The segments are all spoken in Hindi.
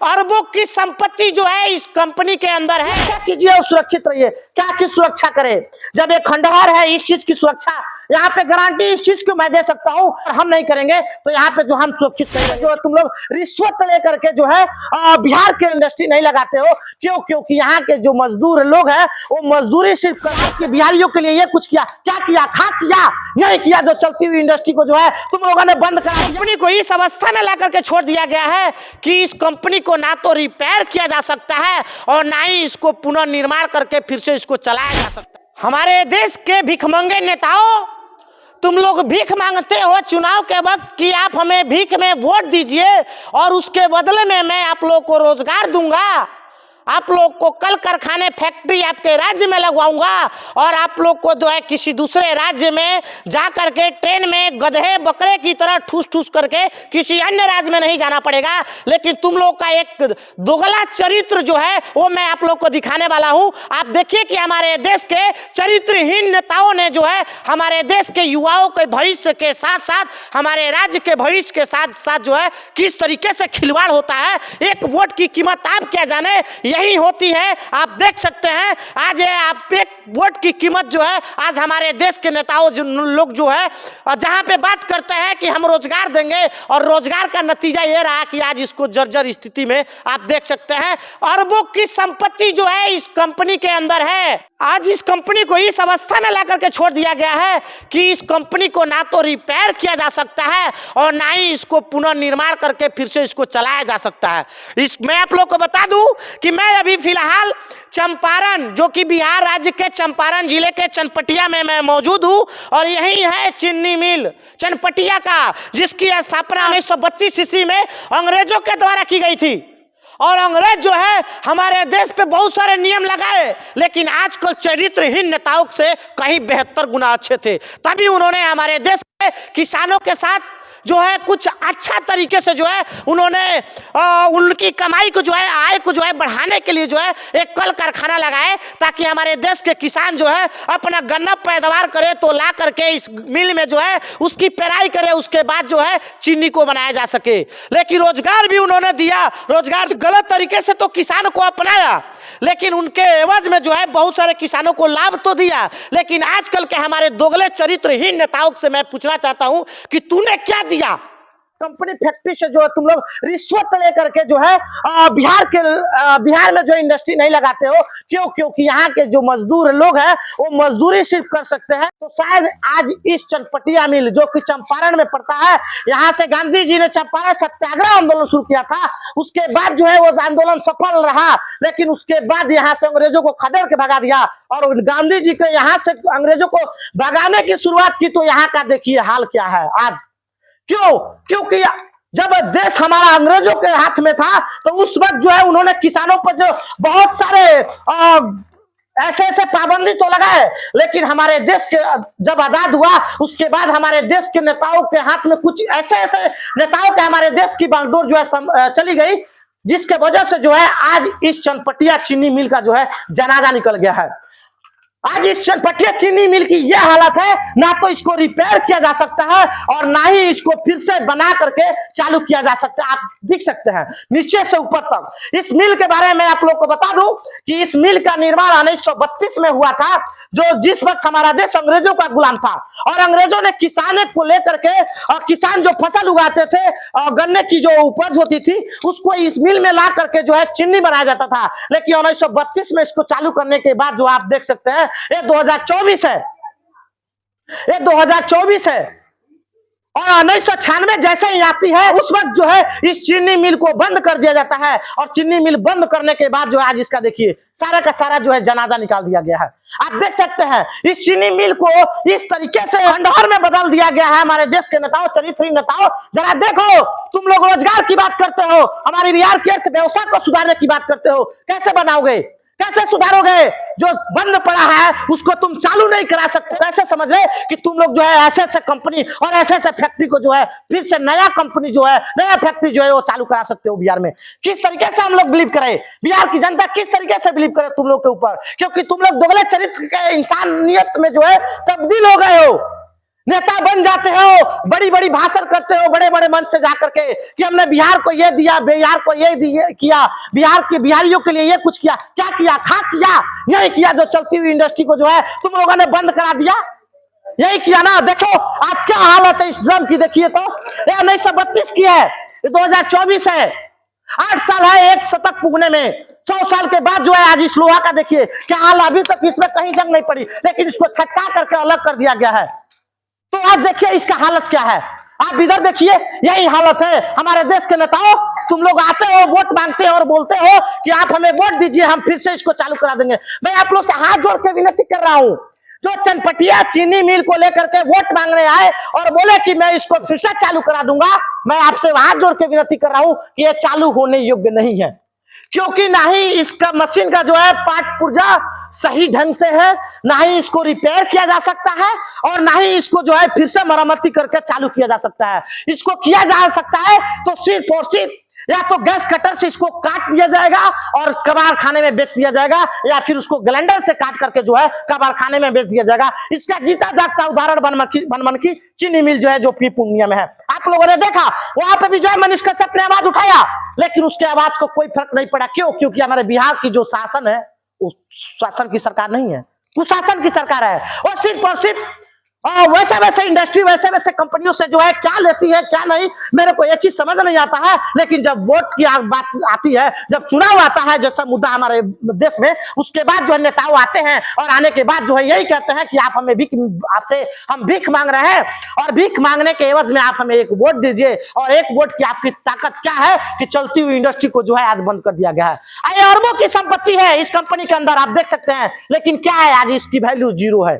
अरबों की संपत्ति जो है इस कंपनी के अंदर है। क्या कीजिए और सुरक्षित रहिए। क्या चीज सुरक्षा करे? जब एक खंडहर है, इस चीज की सुरक्षा यहाँ पे गारंटी इस चीज को मैं दे सकता हूँ, हम नहीं करेंगे तो यहाँ पे जो हम सुरक्षित करेंगे। जो तुम लोग रिश्वत लेकर के जो है बिहार के इंडस्ट्री नहीं लगाते हो, क्यों? क्योंकि यहाँ के जो मजदूर लोग हैं वो मजदूरी सिर्फ के बिहारियों के लिए ये कुछ किया, क्या किया? खा किया, यही किया जो चलती हुई इंडस्ट्री को जो है तुम लोगों ने बंद करा। कंपनी को इस अवस्था में ला करके छोड़ दिया गया है कि इस कंपनी को ना तो रिपेयर किया जा सकता है और ना ही इसको पुनर्निर्माण करके फिर से इसको चलाया जा सकता है। हमारे देश के भिखमंगे नेताओं, तुम लोग भीख मांगते हो चुनाव के वक्त कि आप हमें भीख में वोट दीजिए और उसके बदले में मैं आप लोग को रोजगार दूंगा, आप लोग को कल कारखाने फैक्ट्री आपके राज्य में लगवाऊंगा और आप लोग को जो है किसी दूसरे राज्य में जा करके ट्रेन में गधे बकरे की तरह ठूस ठूस करके किसी अन्य राज्य में नहीं जाना पड़ेगा। लेकिन तुम लोग का एक दोगला चरित्र जो है वो मैं आप लोग को दिखाने वाला हूं। आप देखिए कि हमारे देश के चरित्रहीन नेताओं ने जो है हमारे देश के युवाओं के भविष्य के साथ साथ हमारे राज्य के भविष्य के साथ साथ जो है किस तरीके से खिलवाड़ होता है। एक वोट की कीमत आप क्या जाने यही होती है। आप देख सकते हैं आज आप एक वोट की कीमत जो है आज हमारे देश के नेताओं लोग जो है जहां पे बात करते हैं कि हम रोजगार देंगे और रोजगार का नतीजा ये रहा कि आज इसको जर्जर स्थिति में आप देख सकते हैं। अरबों की संपत्ति जो है इस कंपनी के अंदर है। आज इस कंपनी को इस अवस्था में ला करके छोड़ दिया गया है कि इस कंपनी को ना तो रिपेयर किया जा सकता है और ना ही इसको पुनर्निर्माण करके फिर से इसको चलाया जा सकता है। मैं आप लोग को बता दूं कि मैं अभी फिलहाल चंपारण, जो कि बिहार राज्य के चंपारण जिले के चनपटिया में मैं मौजूद हूं और यही है चीनी मिल चनपटिया का, जिसकी स्थापना 1932 ईस्वी में अंग्रेजों के द्वारा की गई थी। और अंग्रेज जो है हमारे देश पे बहुत सारे नियम लगाए, लेकिन आजकल चरित्रहीन नेताओं से कहीं 72 गुना अच्छे थे। तभी उन्होंने हमारे देश के किसानों के साथ जो है कुछ अच्छा तरीके से जो है उन्होंने उनकी कमाई को जो है आय को जो है बढ़ाने के लिए जो है एक कल कारखाना लगाए, ताकि हमारे देश के किसान जो है अपना गन्ना पैदावार करे तो ला करके इस मिल में जो है उसकी पेराई करे, उसके बाद जो है चीनी को बनाया जा सके। लेकिन रोजगार भी उन्होंने दिया, रोजगार गलत तरीके से तो किसान को अपनाया, लेकिन उनके एवज में जो है बहुत सारे किसानों को लाभ तो दिया। लेकिन आजकल के हमारे दोगले चरित्रहीन नेताओं से मैं पूछना चाहता हूं कि तूने क्या दिया? कंपनी फैक्ट्री से जो है तुम लोग रिश्वत लेकर के जो है बिहार में जो इंडस्ट्री नहीं लगाते हो, क्यों? क्योंकि यहाँ के जो मजदूर लोग हैं वो मजदूरी सिर्फ कर सकते हैं। तो शायद आज इस चनपटिया मिल जो कि चंपारण में पड़ता है, यहाँ से गांधी जी ने चंपारण सत्याग्रह आंदोलन शुरू किया था। उसके बाद जो है वो आंदोलन सफल रहा, लेकिन उसके बाद यहाँ से अंग्रेजों को खदेड़ के भगा दिया और गांधी जी के यहाँ से अंग्रेजों को भगाने की शुरुआत की। तो यहाँ का देखिए हाल क्या है आज। क्यों? क्योंकि जब देश हमारा अंग्रेजों के हाथ में था तो उस वक्त जो है उन्होंने किसानों पर जो बहुत सारे ऐसे ऐसे पाबंदी तो लगाए, लेकिन हमारे देश के जब आजाद हुआ उसके बाद हमारे देश के नेताओं के हाथ में कुछ ऐसे ऐसे नेताओं के हमारे देश की बागडोर जो है चली गई, जिसके वजह से जो है आज इस चनपटिया चीनी मिल का जो है जनाजा निकल गया है। आज इस चनपटिया चीनी मिल की यह हालत है, ना तो इसको रिपेयर किया जा सकता है और ना ही इसको फिर से बना करके चालू किया जा सकता है। आप देख सकते हैं नीचे से ऊपर तक। इस मिल के बारे में आप लोग को बता दूं कि इस मिल का निर्माण 1932 में हुआ था, जो जिस वक्त हमारा देश अंग्रेजों का गुलाम था और अंग्रेजों ने किसान को लेकर के और किसान जो फसल उगाते थे और गन्ने की जो उपज होती थी उसको इस मिल में ला करके जो है चीनी बनाया जाता था। लेकिन 1932 में इसको चालू करने के बाद जो आप देख सकते हैं ये 2024 है, ये 2024 है और 1996 जैसे ही आती है उस वक्त जो है इस चीनी मिल को बंद कर दिया जाता है। और चीनी मिल बंद करने के बाद जो है आज इसका देखिए सारा का सारा जो है जनाजा निकाल दिया गया है। आप देख सकते हैं इस चीनी मिल को इस तरीके से खंडहर में बदल दिया गया है। हमारे देश के नेताओं, चरित्रहीन नेताओं, जरा देखो, तुम लोग रोजगार की बात करते हो, हमारी बिहार की अर्थव्यवस्था को सुधारने की बात करते हो, कैसे बनाओगे? कैसे सुधारोगे? जो बंद पड़ा है उसको तुम चालू नहीं करा सकते। कैसे समझ ले कि तुम लोग जो है ऐसे ऐसे कंपनी और ऐसे ऐसे फैक्ट्री को जो है फिर से नया कंपनी जो है नया फैक्ट्री जो है वो चालू करा सकते हो बिहार में? किस तरीके से हम लोग बिलीव करें? बिहार की जनता किस तरीके से बिलीव करे तुम लोग के ऊपर? क्योंकि तुम लोग दोगले चरित्र के इंसानियत में जो है तब्दील हो गए हो। नेता बन जाते हो, बड़ी बड़ी भाषण करते हो बड़े बड़े मंच से जाकर के कि हमने बिहार को ये दिया, बिहार को ये किया, बिहार के बिहारियों के लिए ये कुछ किया। क्या किया? खा किया? यही किया जो चलती हुई इंडस्ट्री को जो है तुम लोगों ने बंद करा दिया, यही किया ना। देखो आज क्या हालत है इस ड्रम की, देखिए तो 1932 की है, 2024 है, 8 साल है एक शतक पुगने में। 100 साल के बाद जो है आज इस लोहा का देखिए क्या हाल, अभी तक इसमें कहीं जंग नहीं पड़ी, लेकिन इसको छटका करके अलग कर दिया गया है। तो आज देखिए इसका हालत क्या है, आप इधर देखिए, यही हालत है हमारे देश के नेताओं। तुम लोग आते हो, वोट मांगते हो और बोलते हो कि आप हमें वोट दीजिए, हम फिर से इसको चालू करा देंगे। मैं आप लोग से हाथ जोड़ के विनती कर रहा हूं, जो चनपटिया चीनी मिल को लेकर के वोट मांगने आए और बोले कि मैं इसको फिर से चालू करा दूंगा, मैं आपसे हाथ जोड़ के विनती कर रहा हूं कि यह चालू होने योग्य नहीं है, क्योंकि ना ही इसका मशीन का जो है पार्ट पुर्जा सही ढंग से है, ना ही इसको रिपेयर किया जा सकता है, और ना ही इसको जो है फिर से मरम्मती करके चालू किया जा सकता है। इसको किया जा सकता है तो सिर्फ और सिर्फ या तो गैस कटर से इसको काट दिया जाएगा और कबाड़ खाने में बेच दिया जाएगा, या फिर उसको ग्राइंडर से काट करके जो है कबाड़ खाने में बेच दिया जाएगा। इसका जीता जागता उदाहरण बनमनखी चीनी मिल जो है जो कि पूर्णिया में है। आप लोगों ने देखा वहां पे भी जो है मनीष कश्यप ने आवाज उठाया, लेकिन उसके आवाज को कोई फर्क नहीं पड़ा। क्यों? क्योंकि हमारे बिहार की जो शासन है वो शासन की सरकार नहीं है, कुशासन की सरकार है। और सिर्फ वैसे वैसे इंडस्ट्री वैसे वैसे कंपनियों से जो है क्या लेती है क्या नहीं, मेरे को ये चीज समझ नहीं आता है। लेकिन जब वोट की बात आती है, जब चुनाव आता है जैसा मुद्दा हमारे देश में, उसके बाद जो है नेताओं आते हैं और आने के बाद जो है यही कहते हैं कि आप हमें आपसे हम भीख मांग रहे हैं, और भीख मांगने के एवज में आप हमें एक वोट दीजिए। और एक वोट की आपकी ताकत क्या है कि चलती हुई इंडस्ट्री को जो है आज बंद कर दिया गया है। अरबों की संपत्ति है इस कंपनी के अंदर, आप देख सकते हैं, लेकिन क्या है आज इसकी वैल्यू जीरो है।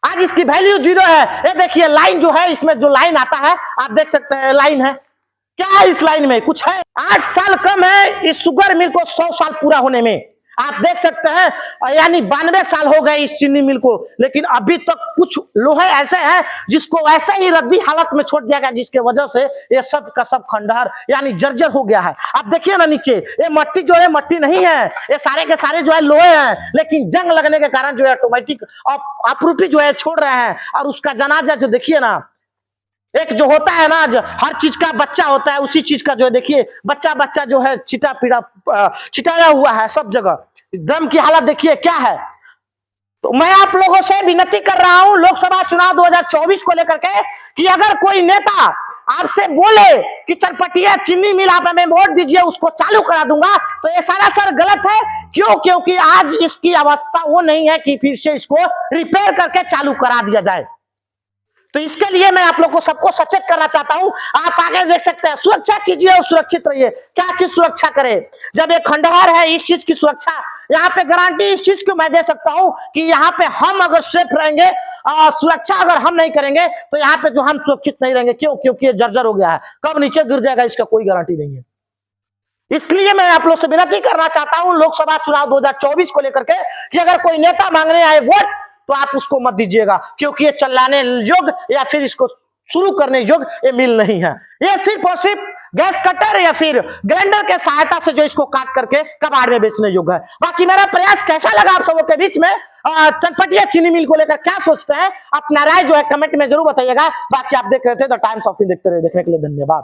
आज इसकी वैल्यू जीरो है। ये देखिए लाइन जो है, इसमें जो लाइन आता है आप देख सकते हैं, लाइन है क्या है इस लाइन में? कुछ है। 8 साल कम है इस शुगर मिल को 100 साल पूरा होने में, आप देख सकते हैं, यानी 92 साल हो गए इस चीनी मिल को, लेकिन अभी तक कुछ लोहे ऐसे हैं जिसको ऐसे ही रद्दी हालत में छोड़ दिया गया, जिसके वजह से ये सब का सब खंडहर यानी जर्जर हो गया है। आप देखिए ना नीचे, ये मट्टी जो है मट्टी नहीं है, ये सारे के सारे जो है लोहे हैं, लेकिन जंग लगने के कारण जो है ऑटोमेटिक अपरूपी जो है छोड़ रहे हैं। और उसका जनाजा जो देखिए ना, एक जो होता है ना, जो हर चीज का बच्चा होता है, उसी चीज का जो है देखिए बच्चा जो है छिटा पीड़ा छिटाया हुआ है सब जगह। ड्रम की हालत देखिए क्या है। तो मैं आप लोगों से विनती कर रहा हूं लोकसभा चुनाव 2024 को लेकर के कि अगर कोई नेता आपसे बोले कि चनपटिया चीनी मिल आप हमें वोट दीजिए, उसको चालू करा दूंगा, तो ये सरासर गलत है। क्यों? क्योंकि आज इसकी अवस्था वो नहीं है कि फिर से इसको रिपेयर करके चालू करा दिया जाए। तो इसके लिए मैं आप लोग को सबको सचेत करना चाहता हूं। आप आगे देख सकते हैं, सुरक्षा कीजिए और सुरक्षित रहिए। क्या चीज सुरक्षा करे? जब ये खंडहर है, इस चीज की सुरक्षा, यहाँ पे गारंटी इस चीज को मैं दे सकता हूं कि यहाँ पे हम अगर सेफ रहेंगे, सुरक्षा अगर हम नहीं करेंगे तो यहाँ पे जो हम सुरक्षित नहीं रहेंगे। क्यों? क्योंकि ये जर्जर हो गया है, कब नीचे गिर जाएगा इसका कोई गारंटी नहीं है। इसलिए मैं आप लोग से विनती करना चाहता हूं लोकसभा चुनाव 2024 को लेकर के कि अगर कोई नेता मांगने आए वोट, तो आप उसको मत दीजिएगा, क्योंकि ये चलाने योग्य या फिर इसको शुरू करने योग्य ये मिल नहीं है। ये सिर्फ और सिर्फ गैस कटर या फिर ग्राइंडर के सहायता से जो इसको काट करके कबाड़ में बेचने योग्य है। बाकी मेरा प्रयास कैसा लगा आप सबों के बीच में? चनपटिया चीनी मिल को लेकर क्या सोचते हैं? अपना राय जो है कमेंट में जरूर बताइएगा। बाकी आप देख रहे थे द टाइम्स ऑफ इंडिया, देखते रहे, देखने के लिए धन्यवाद।